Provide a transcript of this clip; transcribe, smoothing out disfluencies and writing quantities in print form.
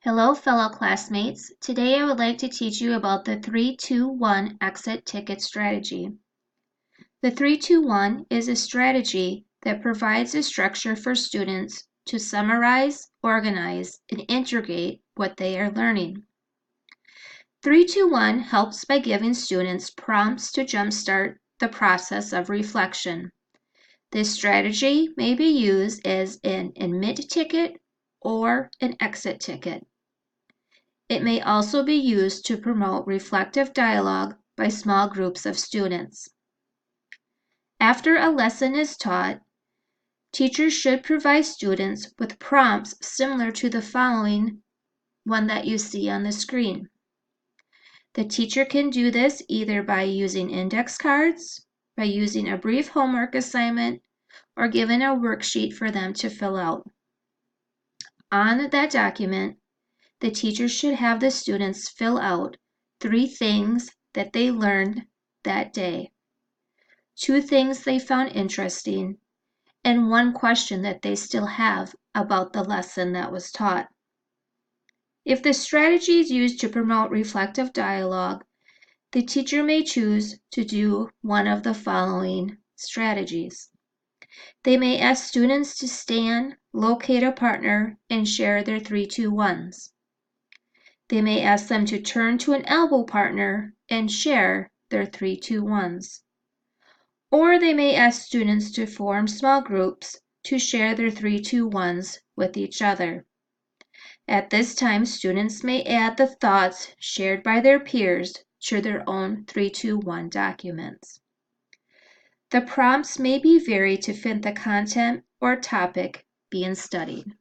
Hello, fellow classmates. Today I would like to teach you about the 3-2-1 exit ticket strategy. The 3-2-1 is a strategy that provides a structure for students to summarize, organize, and integrate what they are learning. 3-2-1 helps by giving students prompts to jumpstart the process of reflection. This strategy may be used as an admit ticket or an exit ticket. It may also be used to promote reflective dialogue by small groups of students. After a lesson is taught, teachers should provide students with prompts similar to the following one that you see on the screen. The teacher can do this either by using index cards, by using a brief homework assignment, or given a worksheet for them to fill out. On that document, the teacher should have the students fill out 3 things that they learned that day, 2 things they found interesting, and 1 question that they still have about the lesson that was taught. If the strategy is used to promote reflective dialogue, the teacher may choose to do one of the following strategies. They may ask students to stand, locate a partner, and share their 3-2-1s. They may ask them to turn to an elbow partner and share their 3-2-1s. Or they may ask students to form small groups to share their 3-2-1s with each other. At this time, students may add the thoughts shared by their peers to their own 3-2-1 documents. The prompts may be varied to fit the content or topic being studied.